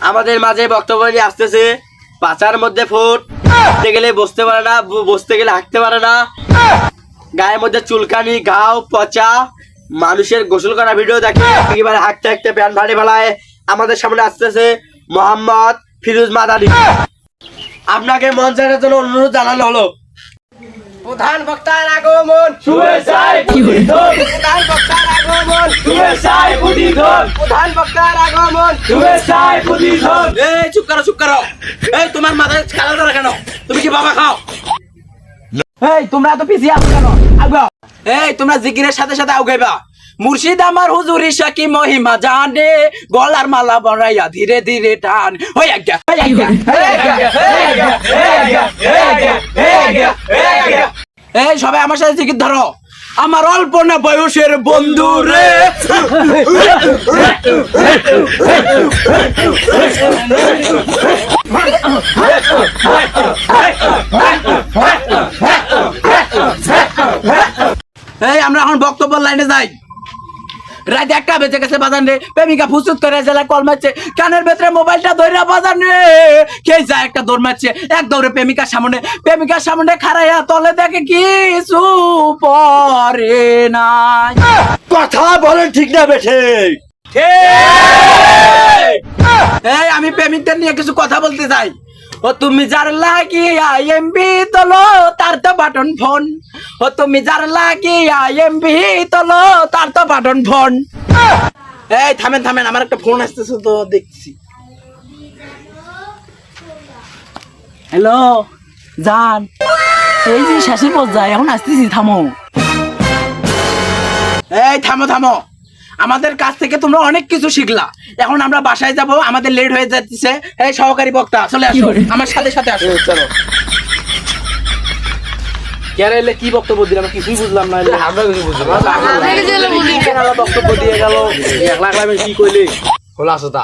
আমাদের মাঝে বক্তব্য নিয়ে আসতেছে পাচার মধ্যে ফুট, হাঁটতে গেলে বসতে পারে না, বসতে গেলে হাঁটতে পারে না, গায়ের মধ্যে চুলকানি, ঘাও, পচা, মানুষের গোসল করা ভিডিও দেখে একেবারে হাঁটতে হাঁটতে প্যান ভাড়ে ফেলায়। আমাদের সামনে আসতেছে মোহাম্মদ ফিরোজ মাদানি। আপনাকে মঞ্চের জন্য অনুরোধ জানানো হলো। প্রধান বক্তার আগমন, শুভেচ্ছায় প্রতিধ্বন। প্রধান বক্তার আগমন, শুভেচ্ছায় প্রতিধ্বন। প্রধান বক্তার আগমন, শুভেচ্ছায় প্রতিধ্বন। এই চুপ করো, চুপ করো। এই তোমার মাথায় খেলা ধরা কেন? তুমি কি বাবা খাও? এই তোমরা তো পিছিয়ে আসো কেন? আগাও। এই তোমরা জিকিরের সাথে সাথে আগাইবা। মুর্শিদ আমার হুজুরি শাকি মহিমা জানে, গলার মালা বড়াইয়া ধীরে ধীরে টান। ওই আজ্ঞা, ওই আজ্ঞা, এই সবাই আমার সাথে জিকির ধরো। আমার অল্প না বয়সের বন্ধু রে, এই আমরা এখন বক্তব্য লাইনে যাই। রাত 1টা বেজে গেছে বাজান রে, প্রেমিকা ফুসুত করে জেলায় কল মারছে, কানের ভেতরে মোবাইলটা ধইরা বাজান রে, কে যায় একটা দৌড় মারছে, এক দৌড়ে প্রেমিকার সামনে খাড়াইয়া তলে দেখে কিছু পরে নাই। কথা বলেন ঠিক না বেঠে? এই আমি প্রেমিকদের নিয়ে কিছু কথা বলতে চাই। ও তুমি যার লাগিয়া এমবি তোলো তার তো বাটন ফোন, ও তুমি যার লাগিয়া এমবি তোলো তার তো বাটন ফোন। এই থামেন থামেন, আমার একটা ফোন আসতেছে তো দেখছি। হ্যালো জান, এই যে শাশির পর্যায়ে এখন আসতেছি, থামো। এই থামো থামো, আমাদের কাছ থেকে তোমরা অনেক কিছু শিখলা, এখন আমরা বাসায় যাব, আমাদের লেট হয়ে যাচ্ছে। এই সহকারী বক্তা চলে আসো, আমার সাথে সাথে আসো। চলো। কি বক্তব্য দিলাম কিছুই বুঝলাম না। আমরা কিছু বুঝলাম বক্তব্য দিয়ে গেল, কি কইলে খোলা আসো তা।